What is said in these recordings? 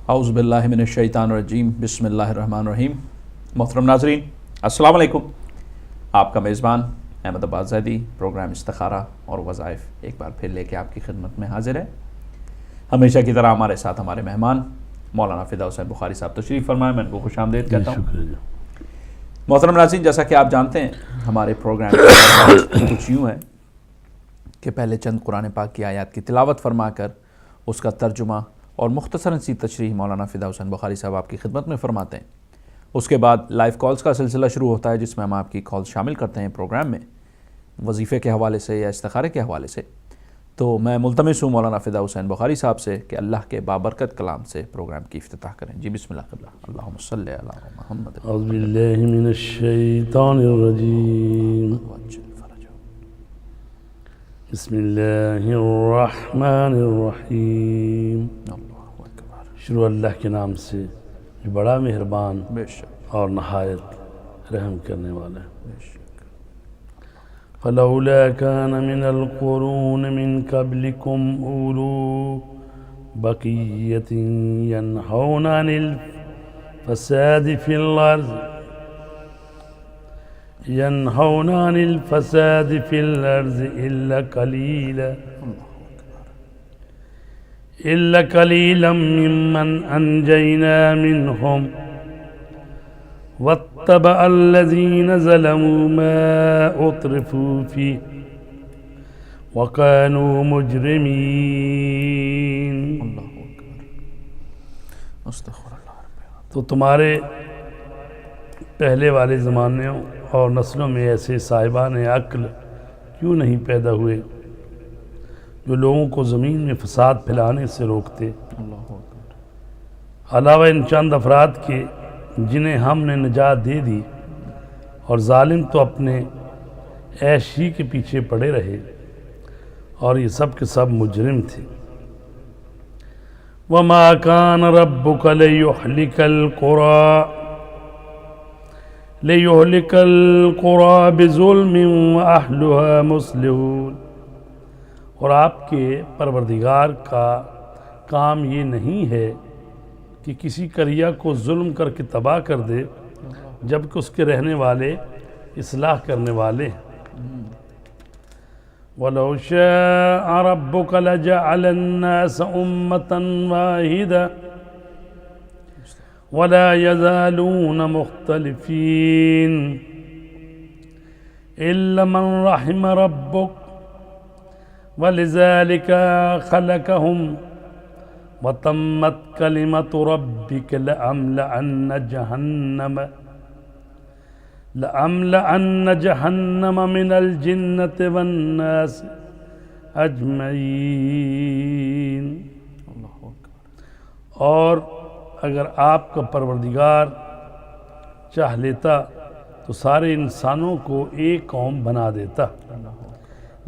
اعوذ باللہ من الشیطان الرجیم بسم اللہ الرحمن الرحیم۔ محترم ناظرین السلام علیکم، آپ کا میزبان احمد عباس زیدی پروگرام استخارہ اور وظائف ایک بار پھر لے کے آپ کی خدمت میں حاضر ہے۔ ہمیشہ کی طرح ہمارے ساتھ ہمارے مہمان مولانا فدا حسین بخاری صاحب تشریف فرمائے، میں ان کو خوش آمدید کہتا ہوں۔ محترم ناظرین، جیسا کہ آپ جانتے ہیں ہمارے پروگرام کچھ یوں ہے کہ پہلے چند قرآن پاک کی آیات کی تلاوت فرما کر اس کا ترجمہ اور مختصراً سی تشریح مولانا فدا حسین بخاری صاحب آپ کی خدمت میں فرماتے ہیں۔ اس کے بعد لائیو کالز کا سلسلہ شروع ہوتا ہے، جس میں ہم آپ کی کالز شامل کرتے ہیں پروگرام میں وظیفے کے حوالے سے یا استخارے کے حوالے سے۔ تو میں ملتمس ہوں مولانا فدا حسین بخاری صاحب سے کہ اللہ کے بابرکت کلام سے پروگرام کی افتتاح کریں۔ جی بسم اللہ قبلہ۔ اللہم صلی علی محمد۔ اعوذ باللہ من الشیطان الرجیم، بسم اللہ الرحمن الرحیم۔ شروع اللہ کے نام سے جو بڑا مہربان بے شک اور نہایت رحم کرنے والا ہے۔ فلولا كان من القرون من قبلكم أولو بقية ينهون عن الفساد في الأرض إلا قليلا ممن أنجينا منهم واتبع الذين ظلموا ما أترفوا فيه وكانوا مجرمين۔ اللہ اکبر، استغفر اللہ۔ تو تمہارے پہلے والے زمانوں اور نسلوں میں ایسے صاحبان عقل کیوں نہیں پیدا ہوئے جو لوگوں کو زمین میں فساد پھیلانے سے روکتے، اللہ اکبر۔ علاوہ ان چند افراد کے جنہیں ہم نے نجات دے دی، اور ظالم تو اپنے عیش ہی کے پیچھے پڑے رہے، اور یہ سب کے سب مجرم تھے۔ وَمَا كَانَ رَبُّكَ لِيُهْلِكَ الْقُرَىٰ بِظُلْمٍ وَأَهْلُهَا مُصْلِحُونَ، اور آپ کے پروردگار کا کام یہ نہیں ہے کہ کسی قریہ کو ظلم کر کے تباہ کر دے جبکہ اس کے رہنے والے اصلاح کرنے والے ہیں۔ وَلَوْ شَاءَ رَبُّكَ لَجَعَلَ النَّاسَ أُمَّةً وَاحِدَةً وَلَا يَزَالُونَ مُخْتَلِفِينَ إِلَّا مَنْ رَحِمَ رَبُّكَ وَلِذَلِكَ خَلَقَهُمْ وَتَمَّتْ كَلِمَةُ رَبِّكَ لَأَمْلَأَنَّ جَهَنَّمَ مِنَ الْجِنَّةِ وَالنَّاسِ أَجْمَعِينَ۔ اور اگر آپ کا پروردگار چاہ لیتا تو سارے انسانوں کو ایک قوم بنا دیتا،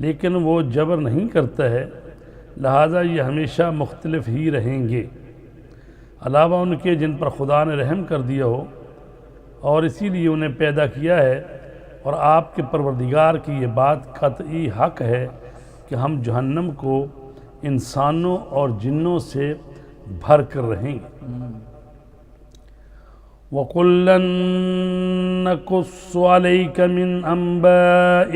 لیکن وہ جبر نہیں کرتا ہے، لہٰذا یہ ہمیشہ مختلف ہی رہیں گے، علاوہ ان کے جن پر خدا نے رحم کر دیا ہو، اور اسی لیے انہیں پیدا کیا ہے۔ اور آپ کے پروردگار کی یہ بات قطعی حق ہے کہ ہم جہنم کو انسانوں اور جنوں سے بھر کر رہیں گے۔ وَكُلًّا نَّقُصُّ عَلَيْكَ مِنْ أَنبَاءِ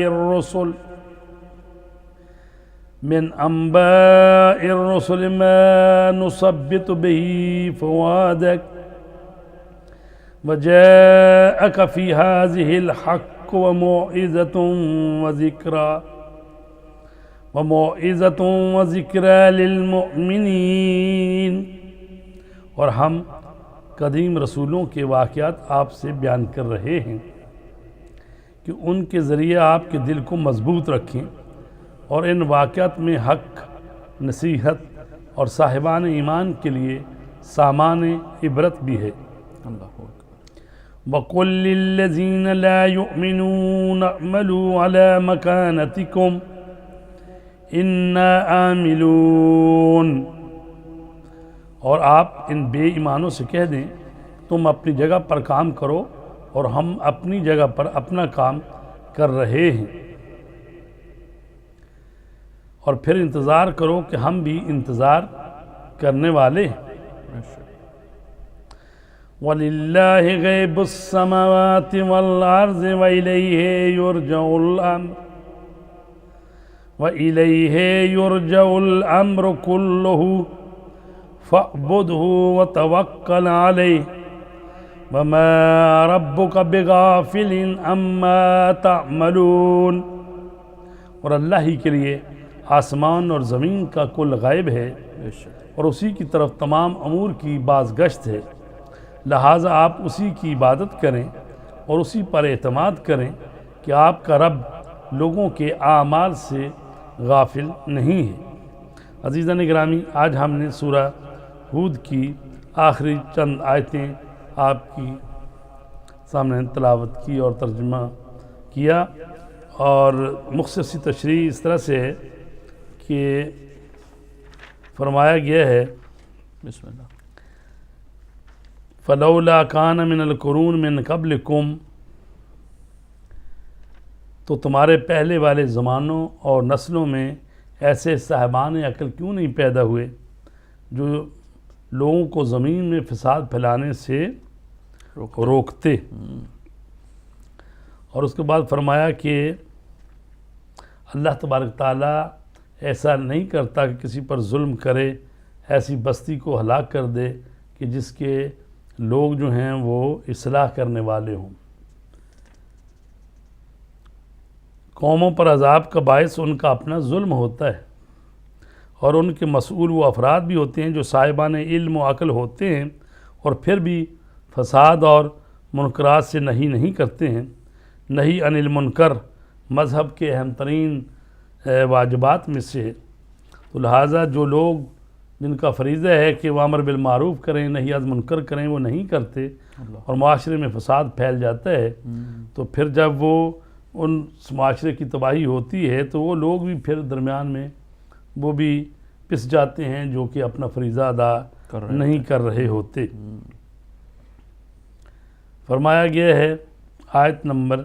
الرُّسُلِ مَا نُثَبِّتُ بِهِ فُؤَادَكَ وَجَاءَكَ فِي هَٰذِهِ الْحَقُّ وَمَوْعِظَةٌ وَذِكْرَىٰ لِلْمُؤْمِنِينَ۔ اور ہم قدیم رسولوں کے واقعات آپ سے بیان کر رہے ہیں کہ ان کے ذریعے آپ کے دل کو مضبوط رکھیں، اور ان واقعات میں حق، نصیحت اور صاحبان ایمان کے لیے سامان عبرت بھی ہے۔ وَقُلْ لِلَّذِينَ لَا يُؤْمِنُونَ اعْمَلُوا عَلَىٰ مَكَانَتِكُمْ إِنَّا عَامِلُونَ، اور آپ ان بے ایمانوں سے کہہ دیں تم اپنی جگہ پر کام کرو اور ہم اپنی جگہ پر اپنا کام کر رہے ہیں، اور پھر انتظار کرو کہ ہم بھی انتظار کرنے والے ہیں۔ وَلِلَّهِ غَيْبُ السَّمَاوَاتِ وَالْأَرْضِ وَإِلَيْهِ يُرْجَعُ الْأَمْرُ كُلُّهُ فَاعْبُدْهُ وَتَوَكَّلْ عَلَيْهِ وَمَا رَبُّكَ بِغَافِلٍ عَمَّا تَعْمَلُونَ۔ اور اللہ ہی کے لیے آسمان اور زمین کا کل غائب ہے اور اسی کی طرف تمام امور کی بازگشت ہے، لہٰذا آپ اسی کی عبادت کریں اور اسی پر اعتماد کریں کہ آپ کا رب لوگوں کے اعمال سے غافل نہیں ہے۔ عزیزان گرامی، آج ہم نے سورہ ہود کی آخری چند آیتیں آپ کی سامنے تلاوت کی اور ترجمہ کیا، اور مختصر سی تشریح اس طرح سے ہے کہ فرمایا گیا ہے بسم اللہ فَلَوْلَا كَانَ مِنَ الْقُرُونِ مِنْ قَبْلِكُمْ، تو تمہارے پہلے والے زمانوں اور نسلوں میں ایسے صاحبان عقل کیوں نہیں پیدا ہوئے جو لوگوں کو زمین میں فساد پھیلانے سے روکتے۔ اور اس کے بعد فرمایا کہ اللہ تبارک تعالیٰ ایسا نہیں کرتا کہ کسی پر ظلم کرے، ایسی بستی کو ہلاک کر دے کہ جس کے لوگ جو ہیں وہ اصلاح کرنے والے ہوں۔ قوموں پر عذاب کا باعث ان کا اپنا ظلم ہوتا ہے، اور ان کے مسئول وہ افراد بھی ہوتے ہیں جو صاحبان علم و عقل ہوتے ہیں اور پھر بھی فساد اور منکرات سے نہیں کرتے ہیں۔ نہی عن المنکر مذہب کے اہم ترین واجبات میں سے ہے، تو لہٰذا جو لوگ جن کا فریضہ ہے کہ وہ امر بالمعروف کریں، نہی از منکر کریں، وہ نہیں کرتے اور معاشرے میں فساد پھیل جاتا ہے، تو پھر جب وہ ان معاشرے کی تباہی ہوتی ہے تو وہ لوگ بھی پھر درمیان میں وہ بھی پس جاتے ہیں جو کہ اپنا فریضہ ادا نہیں کر رہے ہوتے۔ فرمایا گیا ہے آیت نمبر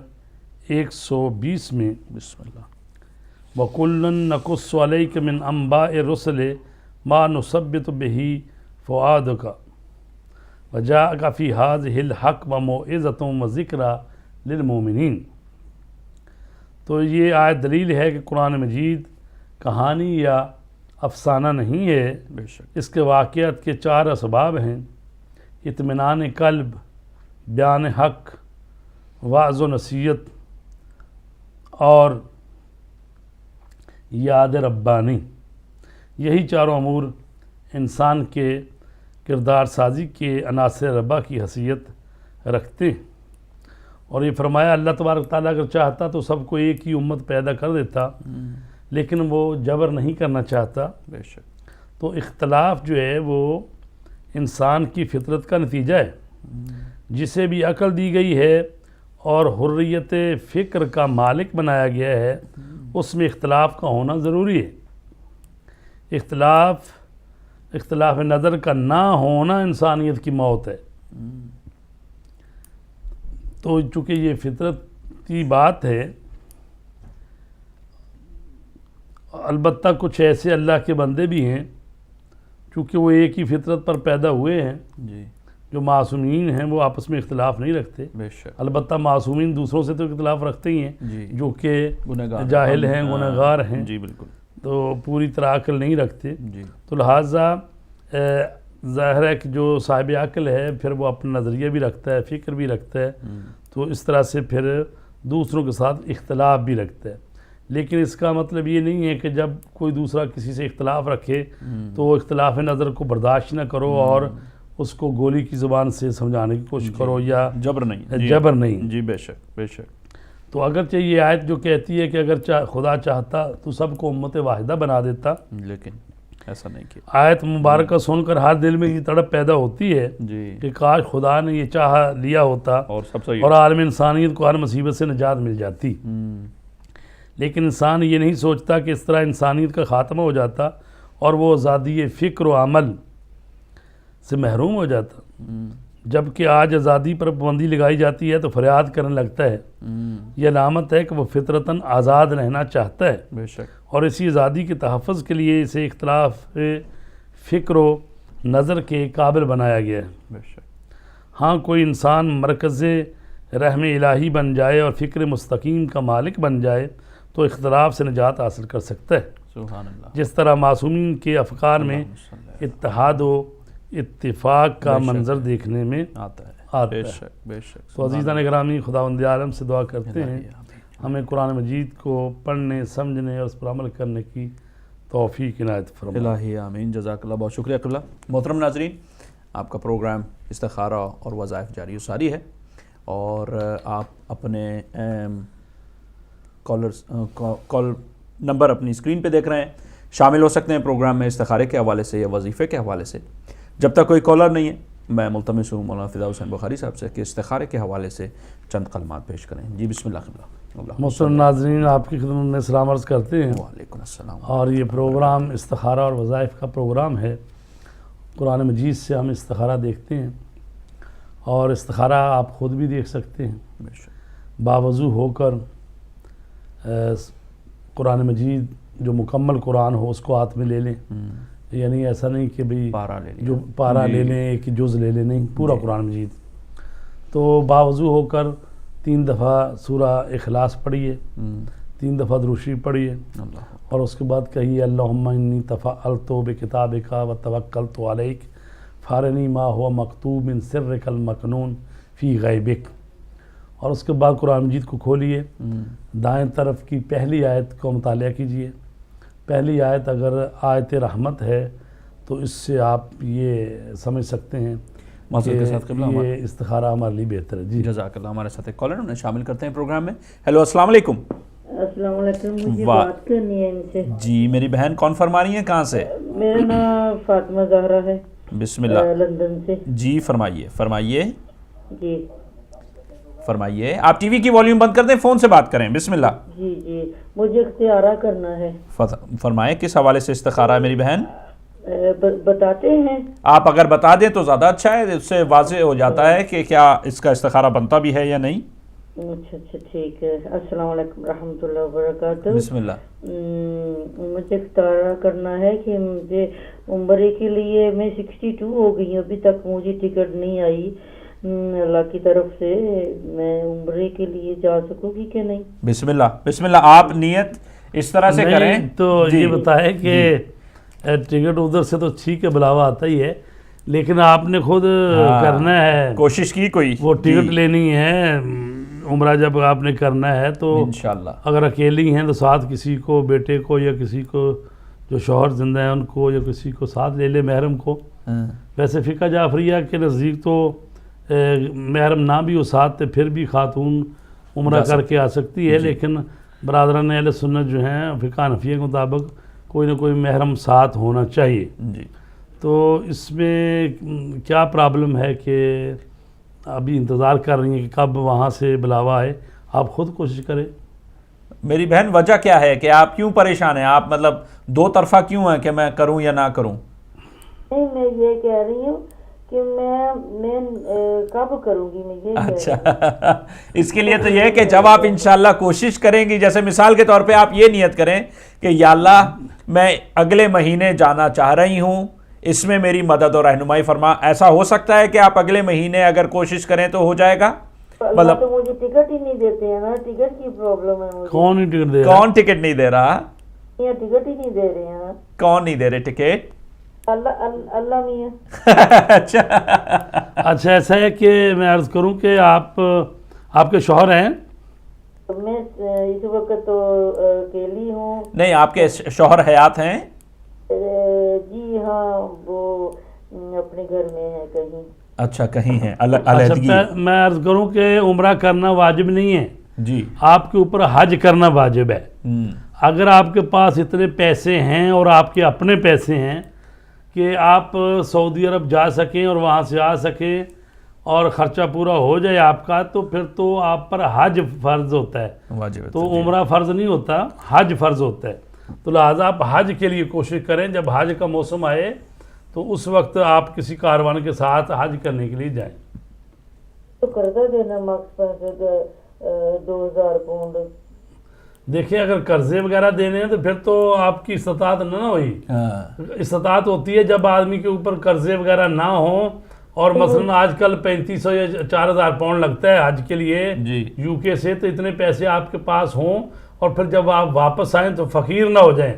120 میں بسم اللہ وَكُلًّا نَقُصُّ عَلَيْكَ مِنْ أَنْبَاءِ الرُّسُلِ مَا نُثَبِّتُ بِهِ فُؤَادَكَ وَجَاءَكَ فِي هَٰذِهِ الْحَقُّ وَمَوْعِظَةٌ وَذِكْرَىٰ لِلْمُؤْمِنِينَ۔ تو یہ آیت دلیل ہے کہ قرآن مجید کہانی یا افسانہ نہیں ہے، بے شک اس کے واقعات کے 4 اسباب ہیں: اطمینان قلب، بیان حق، وعظ و نصیحت اور یاد ربانی۔ یہی 4 امور انسان کے کردار سازی کے عناصر ربا کی حیثیت رکھتے ہیں۔ اور یہ فرمایا اللہ تبارک تعالیٰ اگر چاہتا تو سب کو ایک ہی امت پیدا کر دیتا، لیکن وہ جبر نہیں کرنا چاہتا۔ بے شک تو اختلاف جو ہے وہ انسان کی فطرت کا نتیجہ ہے، جسے بھی عقل دی گئی ہے اور حریت فکر کا مالک بنایا گیا ہے، اس میں اختلاف کا ہونا ضروری ہے۔ اختلاف نظر کا نہ ہونا انسانیت کی موت ہے۔ تو چونکہ یہ فطرت کی بات ہے، البتہ کچھ ایسے اللہ کے بندے بھی ہیں چونکہ وہ ایک ہی فطرت پر پیدا ہوئے ہیں، جی جو معصومین ہیں وہ آپس میں اختلاف نہیں رکھتے۔ بے شک البتہ معصومین دوسروں سے تو اختلاف رکھتے ہی ہیں، جی جو کہ گنہگار جاہل ہیں، گنہگار ہیں، جی بالکل تو پوری طرح عقل نہیں رکھتے۔ جی تو لہٰذا ظاہر ہے کہ جو صاحب عقل ہے پھر وہ اپنا نظریہ بھی رکھتا ہے، فکر بھی رکھتا ہے، تو اس طرح سے پھر دوسروں کے ساتھ اختلاف بھی رکھتا ہے۔ لیکن اس کا مطلب یہ نہیں ہے کہ جب کوئی دوسرا کسی سے اختلاف رکھے تو وہ اختلاف نظر کو برداشت نہ کرو اور اس کو گولی کی زبان سے سمجھانے کی کوشش کرو یا جبر نہیں جبر نہیں۔ جی بے شک بے شک تو اگرچہ یہ آیت جو کہتی ہے کہ اگر خدا چاہتا تو سب کو امت واحدہ بنا دیتا، لیکن ایسا نہیں کیا۔ آیت مبارکہ سن کر ہر دل میں یہ تڑپ پیدا ہوتی ہے جی کہ کاش خدا نے یہ چاہا لیا ہوتا اور سب صحیح اور عالم انسانیت کو ہر مصیبت سے نجات مل جاتی، لیکن انسان یہ نہیں سوچتا کہ اس طرح انسانیت کا خاتمہ ہو جاتا اور وہ آزادی فکر و عمل سے محروم ہو جاتا۔ جبکہ آج آزادی پر پابندی لگائی جاتی ہے تو فریاد کرنے لگتا ہے۔ یہ علامت ہے کہ وہ فطرتاً آزاد رہنا چاہتا ہے، بے شک اور اسی آزادی کے تحفظ کے لیے اسے اختلاف فکر و نظر کے قابل بنایا گیا ہے۔ بے شک ہاں کوئی انسان مرکز رحم الہی بن جائے اور فکر مستقیم کا مالک بن جائے تو اختلاف سے نجات حاصل کر سکتا ہے. سبحان اللہ. جس طرح معصومین کے افکار میں اتحاد و اتفاق کا منظر دیکھنے میں آتا ہے. آتا بے ہے. شک بے شک. تو عزیزان گرامی، خداوند عالم سے دعا کرتے ہیں ہمیں قرآن مجید کو پڑھنے، سمجھنے اور اس پر عمل کرنے کی توفیق عنایت فرمائے. الہی آمین. جزاک اللہ. بہت شکریہ قبلہ. محترم ناظرین، آپ کا پروگرام استخارہ اور وظائف جاری و ساری ہے، اور آپ اپنے کال نمبر اپنی اسکرین پہ دیکھ رہے ہیں. شامل ہو سکتے ہیں پروگرام میں استخارے کے حوالے سے یا وظیفے کے حوالے سے. جب تک کوئی کالر نہیں ہے، میں ملتمس ہوں مولانا فدا حسین بخاری صاحب سے کہ استخارے کے حوالے سے چند کلمات پیش کریں. جی بسم اللہ قبلہ. محترم ناظرین، آپ کی خدمت میں سلام عرض کرتے ہیں. وعلیکم السلام. اور یہ پروگرام استخارہ اور وظائف کا پروگرام ہے. قرآن مجید سے ہم استخارہ دیکھتے ہیں، اور استخارہ آپ خود بھی دیکھ سکتے ہیں. بے شک. باوضو ہو کر قرآن مجید جو مکمل قرآن ہو اس کو ہاتھ میں لے لیں. یعنی ایسا نہیں کہ بھئی پارا لے لیں، جو پارا لے لیں، ایک جز لے لیں، نہیں، پورا قرآن مجید. تو باوضو ہو کر 3 دفعہ سورہ اخلاص پڑھیے، 3 دفعہ دروشی پڑھیے، اور اس کے بعد کہیے اللہم انی تفعلت بکتابک وتوکلت علیک فارنی ما ہوا مکتوب من سرک المکنون فی غیبک. اور اس کے بعد قرآن مجید کو کھولیے، دائیں طرف کی پہلی آیت کو مطالعہ کیجیے. پہلی آیت اگر آیت رحمت ہے تو اس سے آپ یہ سمجھ سکتے ہیں کہ یہ استخارہ ہمارے لیے بہتر ہے. جی جزاک اللہ. ہمارے ساتھ ایک کالر انہیں شامل کرتے ہیں پروگرام میں. ہیلو، السلام علیکم. السلام علیکم. مجھے بات کرنی ہے ان سے. جی میری بہن کون فرما رہی ہیں، کہاں سے؟ میرا نام فاطمہ زہرا ہے. بسم اللہ. لندن سے. جی فرمائیے فرمائیے. جی فرمائیے. آپ ٹی وی کی والیوم بند کر دیں، فون سے بات کریں. بسم اللہ. جی جی مجھے اختیارہ کرنا ہے. فرمائیں کس حوالے سے استخارہ ہے میری بہن؟ بتاتے ہیں. آپ اگر بتا دیں تو زیادہ اچھا ہے، اس سے واضح ہو جاتا ہے کہ کیا اس کا استخارہ بنتا بھی ہے یا نہیں. اچھا اچھا ٹھیک ہے. السلام علیکم رحمۃ اللہ وبرکاتہ. بسم اللہ. مجھے اختیارہ کرنا ہے کہ مجھے عمرے کے لیے میں 62 ہو گئی ہوں، ابھی تک مجھے ٹکٹ نہیں آئی اللہ کی طرف سے. میں عمرے کے لیے جا سکوں گی کہ نہیں؟ بسم اللہ. بسم اللہ. آپ نیت اس طرح سے کریں تو یہ بتائے کہ ٹکٹ ادھر سے تو ٹھیک ہے، بلاوا آتا ہی ہے، لیکن آپ نے خود کرنا ہے، کوشش کی کوئی وہ ٹکٹ لینی ہے. عمرہ جب آپ نے کرنا ہے تو انشاءاللہ اگر اکیلی ہیں تو ساتھ کسی کو، بیٹے کو یا کسی کو جو شوہر زندہ ہیں ان کو، یا کسی کو ساتھ لے لے، محرم کو. ویسے فقہ جعفریہ کے نزدیک تو محرم نہ بھی ہو ساتھ پھر بھی خاتون عمرہ کر کے آ سکتی ہے، لیکن برادران اہل سنت جو ہیں فقہ حنفیہ کے مطابق کوئی نہ کوئی محرم ساتھ ہونا چاہیے. جی. تو اس میں کیا پرابلم ہے کہ ابھی انتظار کر رہی ہیں کہ کب وہاں سے بلاوا آئے؟ آپ خود کوشش کریں. میری بہن وجہ کیا ہے کہ آپ کیوں پریشان ہیں؟ آپ مطلب دو طرفہ کیوں ہیں کہ میں کروں یا نہ کروں؟ نہیں، میں یہ کہہ رہی ہوں کہ میں کب کروں گی. میں یہ اچھا اس کے لیے تو یہ ہے کہ جب آپ انشاءاللہ کوشش کریں گی، جیسے مثال کے طور پہ آپ یہ نیت کریں کہ یا اللہ میں اگلے مہینے جانا چاہ رہی ہوں، اس میں میری مدد اور رہنمائی فرما. ایسا ہو سکتا ہے کہ آپ اگلے مہینے اگر کوشش کریں تو ہو جائے گا. اللہ تو مجھے ٹکٹ ہی نہیں دیتے ہیں نا، ٹکٹ کی پرابلم ہے مجھے. کون ہی ٹکٹ دے رہا؟ کون ٹکٹ نہیں دے رہا؟ یہ ٹکٹ ہی نہیں دے رہے ہیں. کون نہیں دے رہے ٹکٹ؟ اللہ میاں. اچھا ایسا ہے کہ میں عرض کروں کہ آپ کے شوہر ہیں؟ میں اس وقت تو اکیلی ہوں. نہیں، آپ کے شوہر حیات ہیں؟ جی ہاں، وہ اپنے گھر میں ہے کہیں. اچھا کہیں ہیں علیحدگی. میں عرض کروں کہ عمرہ کرنا واجب نہیں ہے جی، آپ کے اوپر حج کرنا واجب ہے. اگر آپ کے پاس اتنے پیسے ہیں اور آپ کے اپنے پیسے ہیں کہ آپ سعودی عرب جا سکیں اور وہاں سے آ سکیں اور خرچہ پورا ہو جائے آپ کا، تو پھر تو آپ پر حج فرض ہوتا ہے. واجب ہے تو عمرہ فرض نہیں ہوتا، حج فرض ہوتا ہے. تو لہٰذا آپ حج کے لیے کوشش کریں. جب حج کا موسم آئے تو اس وقت آپ کسی کاروان کے ساتھ حج کرنے کے لیے جائیں. تو قرضہ دینا مقصد 2000 پاؤنڈ. دیکھیں اگر قرضے وغیرہ دینے ہیں تو پھر تو آپ کی استطاعت نہ ہوئی. استطاعت ہوتی ہے جب آدمی کے اوپر قرضے وغیرہ نہ ہوں اور مثلا آج کل 3500 یا 4000 پاؤنڈ لگتا ہے حج کے لیے جی یو کے سے، تو اتنے پیسے آپ کے پاس ہوں اور پھر جب آپ واپس آئیں تو فقیر نہ ہو جائیں،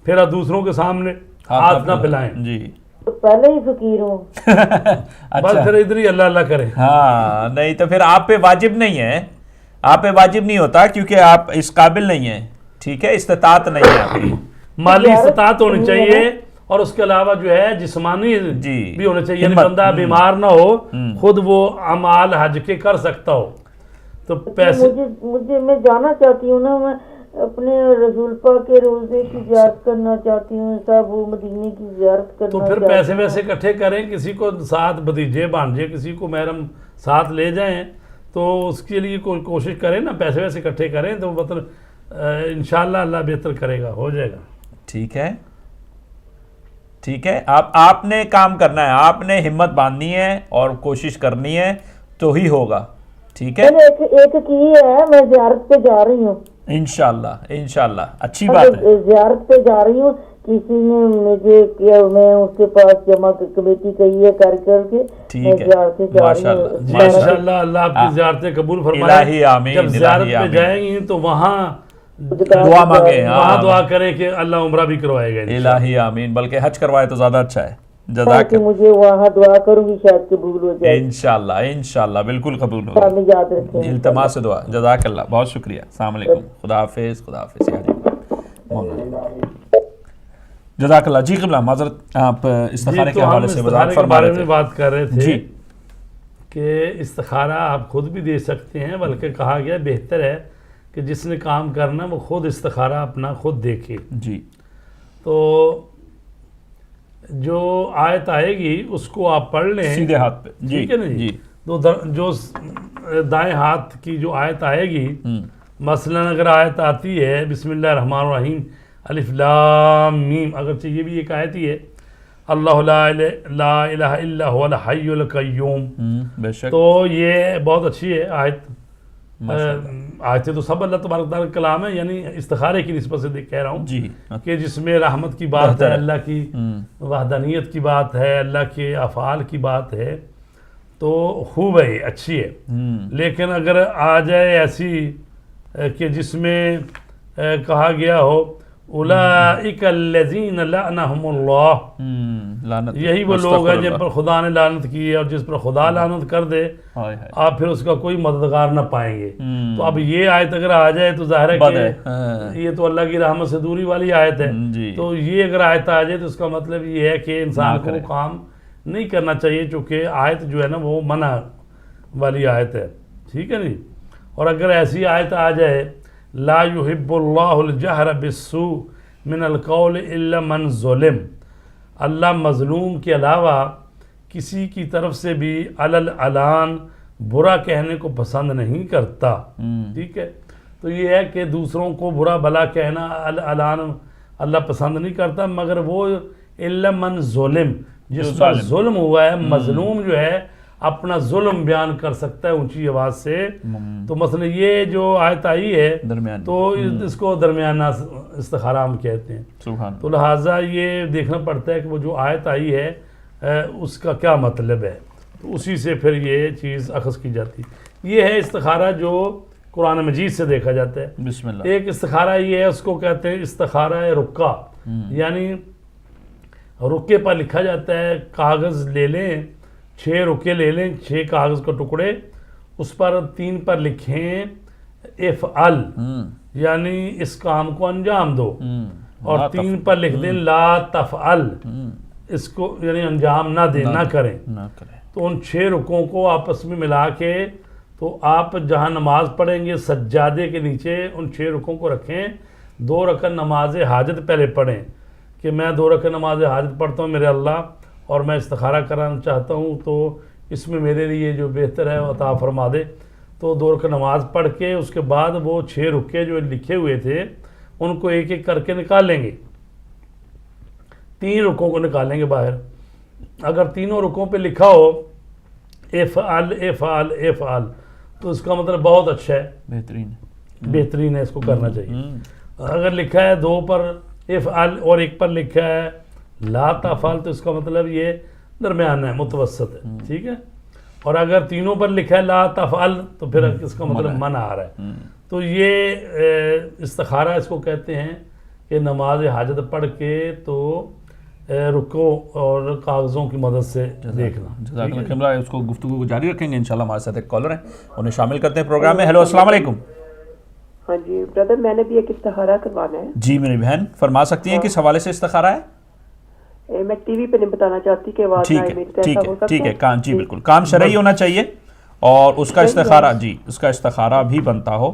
پھر آپ دوسروں کے سامنے ہاتھ نہ پھیلائیں، جی تو پہلے ہی فقیر ہوں. بس پھر ادھر ہی اللہ اللہ کریں. ہاں نہیں تو پھر آپ پہ واجب نہیں ہے، آپ پہ واجب نہیں ہوتا کیونکہ آپ اس قابل نہیں ہیں، ٹھیک ہے، استطاعت نہیں ہے آپ کی. مالی استطاعت ہونی چاہیے اور اس کے علاوہ جو ہے جسمانی جی بھی ہونا چاہیے، یعنی بندہ بیمار نہ ہو، خود وہ اعمال حج کے کر سکتا ہو. تو پیسے مجھے میں جانا چاہتی ہوں نا، میں اپنے رسول پاک کے روزے کی زیارت کرنا چاہتی ہوں صاحب، وہ مدینے کی زیارت کرنا تو پھر پیسے ویسے اکٹھے کریں، کسی کو ساتھ بھتیجے بھانجے کسی کو محرم ساتھ لے جائیں، تو اس کے لیے کوئی کوشش کریں نا، پیسے ویسے اکٹھے کریں تو مطلب انشاءاللہ اللہ بہتر کرے گا، ہو جائے گا. ٹھیک ہے ٹھیک ہے، آپ نے کام کرنا ہے، آپ نے ہمت باندھنی ہے اور کوشش کرنی ہے تو ہی ہوگا. ٹھیک ہے، ایک کی ہے، میں زیارت پہ جا رہی ہوں انشاءاللہ اچھی بات ہے. زیارت پہ جا رہی ہوں، کسی نے مجھے کیا، میں اس کے پاس جمع کمیٹی کہی ہے کر کے ٹھیک ہے، ماشاءاللہ اللہ آپ کی زیارتیں قبول فرمائے. الہی آمین. جب زیارت پہ جائیں گی تو وہاں دعا مانگے، وہاں دعا کریں کہ اللہ عمرہ بھی کروائے گا. الہی آمین، بلکہ حج کروائے تو زیادہ اچھا ہے. جزاک مجھے وہاں دعا کروں گی شاید قبول ہو جائے. انشاءاللہ بالکل قبول ہوگا، یاد رکھیں. التماس دعا. جزاک اللہ، بہت شکریہ. السلام علیکم، خدا حافظ. خدا حافظ. جزاک اللہ. جی قبلہ معذرت، آپ استخارے کے حوالے سے وضاحت فرما رہے تھے. بات کر رہے تھے جی کہ استخارہ آپ خود بھی دے سکتے ہیں، بلکہ کہا گیا بہتر ہے کہ جس نے کام کرنا وہ خود استخارہ اپنا خود دیکھے. جی تو جو آیت آئے گی اس کو آپ پڑھ لیں سیدھے ہاتھ پہ. جی ٹھیک ہے نا جی. تو جو دائیں ہاتھ کی جو آیت آئے گی، مثلا اگر آیت آتی ہے بسم اللہ الرحمن الرحیم الف لام میم، اگرچہ یہ بھی ایک آیت ہی ہے، اللہ لا الہ الا هو الحی القیوم، بے شک تو یہ بہت اچھی ہے آیت. آیتیں تو سب اللہ تبارک تعالیٰ کا کلام ہے، یعنی استخارے کی نسبت سے کہہ رہا ہوں جی کہ جس میں رحمت کی بات ہے، اللہ کی وحدانیت کی بات ہے، اللہ کے افعال کی بات ہے، تو خوب ہے، اچھی ہے. لیکن اگر آ جائے ایسی کہ جس میں کہا گیا ہو اولئک الذین لعنہم اللہ، یہی وہ لوگ ہیں جن پر خدا نے لعنت کی ہے، اور جس پر خدا لعنت کر دے آپ پھر اس کا کوئی مددگار نہ پائیں گے. تو اب یہ آیت اگر آ جائے تو ظاہر ہے کہ یہ تو اللہ کی رحمت سے دوری والی آیت ہے. تو یہ اگر آیت آ جائے تو اس کا مطلب یہ ہے کہ انسان کو کام نہیں کرنا چاہیے، چونکہ آیت جو ہے نا وہ منع والی آیت ہے. ٹھیک ہے نہیں. اور اگر ایسی آیت آ جائے لا يحب اللہ الجہر بالسوء من القول الا من ظلم، اللہ مظلوم کے علاوہ کسی کی طرف سے بھی علان برا کہنے کو پسند نہیں کرتا. ٹھیک ہے. تو یہ ہے کہ دوسروں کو برا بھلا کہنا علان اللہ پسند نہیں کرتا، مگر وہ الا من ظلم، جس پر ظلم ہوا ہے، مظلوم جو ہے اپنا ظلم بیان کر سکتا ہے اونچی آواز سے. تو مثلا یہ جو آیت آئی ہے تو اس کو درمیانہ استخارہ ہم کہتے ہیں. تو لہٰذا یہ دیکھنا پڑتا ہے کہ وہ جو آیت آئی ہے اس کا کیا مطلب ہے، تو اسی سے پھر یہ چیز اخذ کی جاتی. یہ ہے استخارہ جو قرآن مجید سے دیکھا جاتا ہے. بسم اللہ. ایک استخارہ یہ ہے، اس کو کہتے ہیں استخارہ رکہ، یعنی رکے پر لکھا جاتا ہے، کاغذ لے لیں، 6 رکے لے لیں، 6 کاغذ کے ٹکڑے، اس پر 3 پر لکھیں افعل، یعنی اس کام کو انجام دو، اور 3 پر لکھ دیں لا تفعل، اس کو یعنی انجام نہ دیں، نہ کریں. تو ان 6 رکوں کو آپس میں ملا کے تو آپ جہاں نماز پڑھیں گے سجادے کے نیچے ان 6 رکوں کو رکھیں. 2 رکعت نماز حاجت پہلے پڑھیں کہ میں 2 رکعت نماز حاجت پڑھتا ہوں میرے اللہ، اور میں استخارہ کرانا چاہتا ہوں، تو اس میں میرے لیے جو بہتر ہے وہ عطا فرما دے. تو 2 رکعت نماز پڑھ کے اس کے بعد وہ 6 رکے جو لکھے ہوئے تھے ان کو ایک ایک کر کے نکال لیں گے. 3 رکوں کو نکالیں گے باہر. اگر تینوں رکوں پہ لکھا ہو افعل افعل افعل تو اس کا مطلب بہت اچھا ہے، بہترین ہے، اس کو کرنا چاہیے. اگر لکھا ہے 2 پر افعل اور 1 پر لکھا ہے لا تفعل تو اس کا مطلب یہ درمیان ہے، متوسط ہے، ٹھیک ہے. اور اگر تینوں پر لکھا ہے لا تفعل تو پھر اس کا مطلب منع آ رہا ہے. تو یہ استخارہ اس کو کہتے ہیں کہ نماز حاجت پڑھ کے تو رکو اور کاغذوں کی مدد سے دیکھنا. جزاک اللہ قبلہ. اس کو گفتگو کو جاری رکھیں گے انشاءاللہ. ہمارے ساتھ ایک کالر ہیں، انہیں شامل کرتے ہیں پروگرام میں. ہیلو، السلام علیکم. ہاں جی بردر، میں نے بھی ایک استخارہ کروانا ہے. جی میری بہن فرما سکتی ہیں کس حوالے سے استخارہ ہے؟ میں ٹی وی پہ نہیں بتانا چاہتی کہ آواز ٹھیک آئے ہے میری، تو ٹھیک ایسا ہو ہے سکتا ٹھیک ہے. ہے؟ کام جی بالکل کام شرعی ہونا چاہیے اور اس کا استخارہ جی اس کا استخارہ بھی بنتا ہو.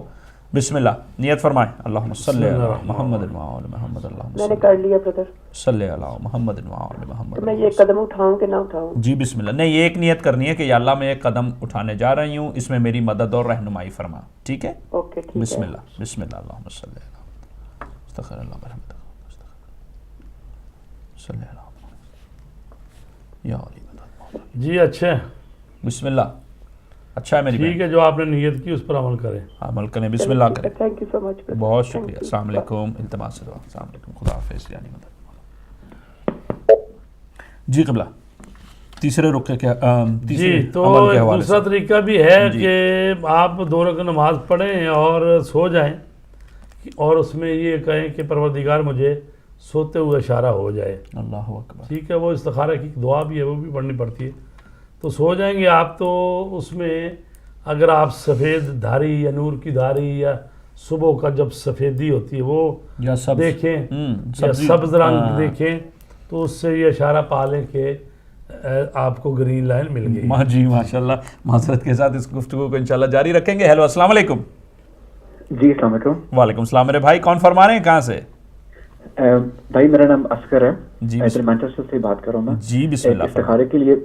بسم اللہ نیت فرمائیں. اللہم صلی علی محمد وآل محمد. اللہم میں نے کر لیا بردر. صلی علی محمد وآل محمد. تو میں یہ قدم اٹھاؤں کہ نہ اٹھاؤں؟ جی بسم اللہ. نہیں، ایک نیت کرنی ہے کہ یا اللہ میں ایک قدم اٹھانے جا رہی ہوں، اس میں میری مدد اور رہنمائی فرما. ٹھیک ہے، اوکے ٹھیک ہے. بسم اللہ بسم اللہ. اللہم صلی علی استغفر اللہ برحمتک صلی علی یا علی مدد. جی اچھا ہے، بسم اللہ. اچھا ہے میری ٹھیک ہے، جو آپ نے نیت کی اس پر عمل کریں. عمل کریں. بسم اللہ کریں. تھینک یو سو مچ. بہت شکریہ. السلام علیکم. التماس سے دعا. السلام علیکم. خدا حافظ. یعنی مدد. جی قبلہ تیسرے رکعے کے جی تو دوسرا طریقہ بھی ہے کہ آپ 2 رکعت نماز پڑھیں اور سو جائیں اور اس میں یہ کہیں کہ پروردگار مجھے سوتے ہوئے اشارہ ہو جائے. اللہ اکبر. ٹھیک ہے، وہ استخارہ کی دعا بھی ہے، وہ بھی پڑھنی پڑتی ہے. تو سو جائیں گے آپ. تو اس میں اگر آپ سفید دھاری یا نور کی دھاری یا صبح کا جب سفیدی ہوتی ہے وہ دیکھیں یا سبز رنگ دیکھیں تو اس سے یہ اشارہ پالیں کہ آپ کو گرین لائن مل گئی. جی ماشاءاللہ. معذرت کے ساتھ اس گفتگو کو انشاءاللہ جاری رکھیں گے. ہیلو السلام علیکم. جی السلام علیکم. وعلیکم السلام. میرے بھائی کون فرما رہے ہیں، کہاں سے؟ بھائی میرا نام اسکر ہے. جی مینچسٹر سے بات کر رہا ہوں میں. جی بسم اللہ. استخارے کے لیے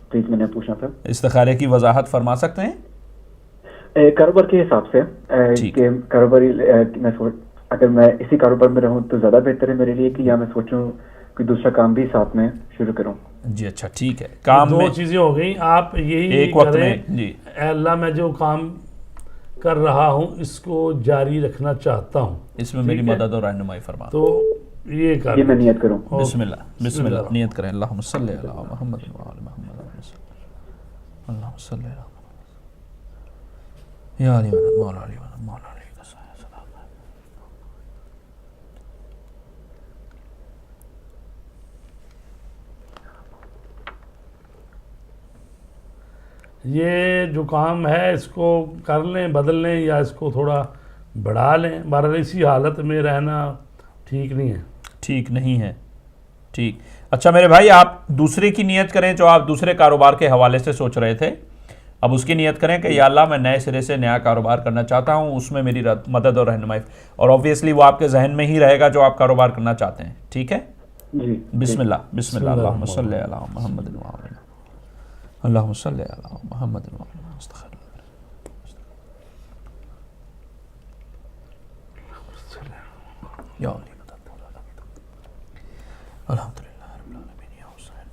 پلیز میں نے پوچھنا تھا. استخارے کی وضاحت فرما سکتے ہیں؟ کاروبار کے حساب سے کہ کاروباری اگر میں اسی کاروبار میں رہوں تو زیادہ بہتر ہے میرے لیے کہ یا میں سوچوں کہ دوسرا کام بھی ساتھ میں شروع کروں. جی اچھا ٹھیک ہے. کام 2 چیزیں ہو گئیں. آپ یہی ایک وقت میں جی اے اللہ میں جو کام کر رہا ہوں اس کو جاری رکھنا چاہتا ہوں، اس میں میری مدد اور رہنمائی فرما. تو یہ کر میں نیت کروں. بسم اللہ بسم اللہ. نیت کریں. اللہم صلی علی محمد وآل محمد. اللہم صلی علی یا علی مدد مولا علی مدد مولا علی کا سایہ سلام. یہ جو کام ہے اس کو کر لیں، بدل لیں یا اس کو تھوڑا بڑھا لیں. بہرحال اسی حالت میں رہنا ٹھیک نہیں ہے. ٹھیک نہیں ہے. ٹھیک. اچھا میرے بھائی آپ دوسرے کی نیت کریں جو آپ دوسرے کاروبار کے حوالے سے سوچ رہے تھے. اب اس کی نیت کریں کہ یا اللہ میں نئے سرے سے نیا کاروبار کرنا چاہتا ہوں، اس میں میری مدد اور رہنمائی. اور اوبویسلی وہ آپ کے ذہن میں ہی رہے گا جو آپ کاروبار کرنا چاہتے ہیں. ٹھیک ہے. جی بسم اللہ بسم اللہ. اللہم صلی علی محمد وآل اللہم صلی علی محمد وآل استغفر یا علی مدد الحمدللہ رب العالمین یا حسین.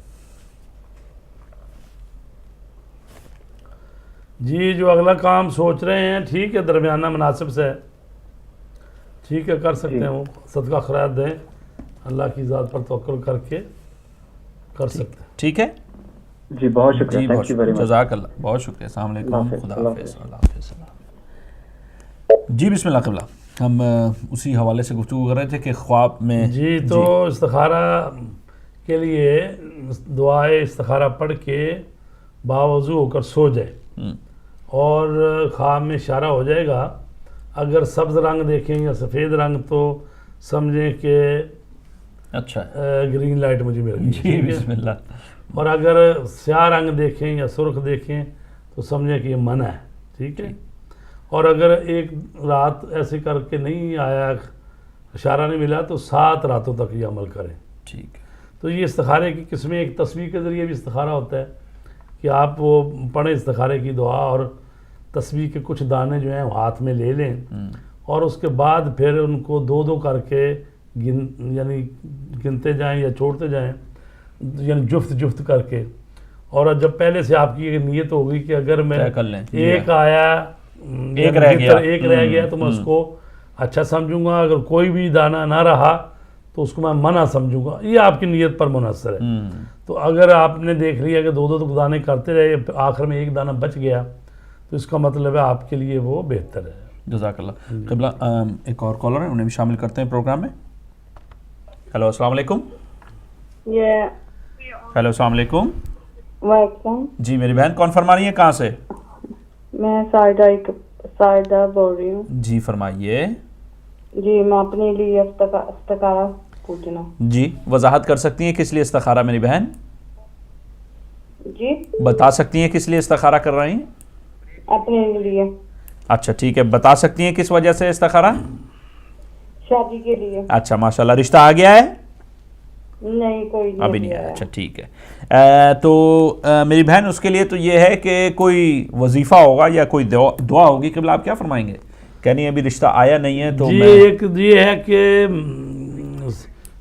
جی جو اگلا کام سوچ رہے ہیں ٹھیک ہے، درمیانہ مناسب سے ٹھیک ہے، کر سکتے ہیں. وہ صدقہ خیرات دیں، اللہ کی ذات پر توکل کر کے کر سکتے ہیں. ٹھیک ہے جی بہت شکریہ. جی تھینک یو ویری مچ. جزاک اللہ. بہت شکریہ. السلام علیکم. خدا حافظ. اللہ حافظ. جی بسم اللہ قبلہ. ہم اسی حوالے سے گفتگو کر رہے تھے کہ خواب میں جی تو استخارہ کے لیے دعائے استخارہ پڑھ کے باوضو ہو کر سو جائے اور خواب میں اشارہ ہو جائے گا. اگر سبز رنگ دیکھیں یا سفید رنگ تو سمجھیں کہ اچھا گرین لائٹ مجھے مل گئی. جی بسم اللہ. اور اگر سیاہ رنگ دیکھیں یا سرخ دیکھیں تو سمجھیں کہ یہ منع ہے. ٹھیک ہے. اور اگر ایک رات ایسے کر کے نہیں آیا، اشارہ نہیں ملا، تو 7 راتوں تک یہ عمل کریں. ٹھیک. تو یہ استخارے کی قسمیں، ایک تصویر کے ذریعے بھی استخارہ ہوتا ہے کہ آپ وہ پڑھیں استخارے کی دعا اور تصویر کے کچھ دانے جو ہیں وہ ہاتھ میں لے لیں اور اس کے بعد پھر ان کو 2 کر کے یعنی گنتے جائیں یا چھوڑتے جائیں، یعنی جفت کر کے. اور جب پہلے سے آپ کی یہ نیت ہوگی کہ اگر میں ایک آیا ایک رہ گیا تو میں اس کو اچھا سمجھوں گا، اگر کوئی بھی دانہ نہ رہا تو اس کو میں منع سمجھوں گا، یہ آپ کی نیت پر منحصر ہے۔ تو اگر آپ نے دیکھ لیا کہ دو دانے کرتے رہے، آخر میں ایک دانہ بچ گیا، تو اس کا مطلب ہے آپ کے لیے وہ بہتر ہے۔ جزاک اللہ۔ قبلہ ایک اور کالر ہے، انہیں بھی شامل کرتے ہیں پروگرام میں۔ ہیلو السلام علیکم۔ ہیلو السلام علیکم۔ وعلیکم۔ جی میری بہن کون فرما رہی ہیں، کہاں سے؟ میں سائدہ بول رہی ہوں۔ جی فرمائیے۔ جی میں اپنے لیے استخارہ پوچھنا۔ جی وضاحت کر سکتی ہیں کس لیے استخارہ میری بہن؟ جی بتا سکتی ہیں کس لیے استخارہ کر رہی ہیں؟ اپنے لیے۔ اچھا ٹھیک ہے، بتا سکتی ہیں کس وجہ سے استخارہ؟ شادی کے لیے۔ اچھا ماشاءاللہ، رشتہ آ گیا ہے؟ نہیں کوئی نہیں ابھی نہیں آیا۔ اچھا ٹھیک ہے، تو میری بہن اس کے لیے تو یہ ہے کہ کوئی وظیفہ ہوگا یا کوئی دعا ہوگی۔ قبلہ آپ کیا فرمائیں گے؟ کہنی ابھی رشتہ آیا نہیں ہے تو جی میں ایک یہ ہے کہ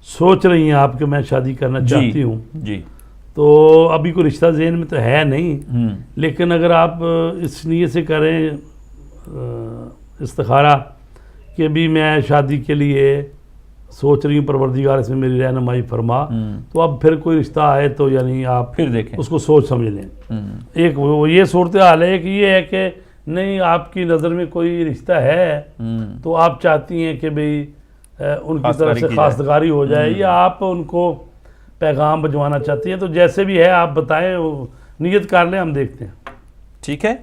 سوچ رہی ہیں آپ کہ میں شادی کرنا چاہتی ہوں، جی تو ابھی کوئی رشتہ ذہن میں تو ہے نہیں، لیکن اگر آپ اس نیت سے کریں استخارہ کہ بھی میں شادی کے لیے سوچ رہی ہوں، پروردگار اس میں میری رہنمائی فرما، تو اب پھر کوئی رشتہ آئے تو یعنی آپ پھر دیکھیں اس کو سوچ سمجھ لیں۔ ایک وہ یہ صورتحال ہے کہ یہ ہے کہ نہیں آپ کی نظر میں کوئی رشتہ ہے تو آپ چاہتی ہیں کہ بھئی ان کی طرف سے خواستگاری ہو جائے، یا آپ ان کو پیغام بھجوانا چاہتی ہیں، تو جیسے بھی ہے آپ بتائیں، نیت کر لیں، ہم دیکھتے ہیں۔ ٹھیک ہے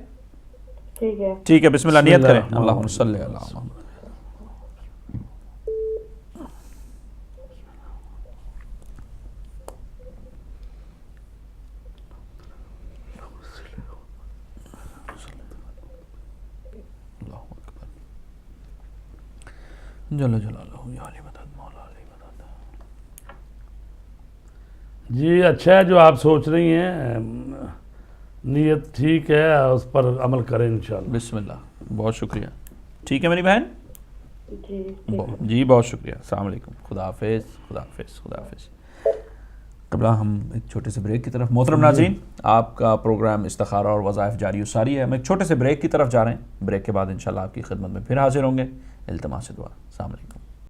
ٹھیک ہے۔ ٹھیک ہے، بسم اللہ نیت کریں۔ اللہ اللہم صلی علی محمد۔ جل جلالہ یا علی مدد مولا علی مدد۔ جی اچھا ہے جو آپ سوچ رہی ہیں، نیت ٹھیک ہے، اس پر عمل کریں انشاءاللہ۔ بسم اللہ، بہت شکریہ۔ ٹھیک ہے میری بہن، جی جی بہت شکریہ، السلام علیکم، خدا حافظ، خدا حافظ، خدا حافظ۔ قبلہ ہم ایک چھوٹے سے بریک کی طرف، محترم ناظرین آپ کا پروگرام استخارہ اور وظائف جاری و ساری ہے، ہم ایک چھوٹے سے بریک کی طرف جا رہے ہیں، بریک کے بعد انشاءاللہ آپ کی خدمت میں پھر حاضر ہوں گے، التماس دعا۔ السلام علیکم۔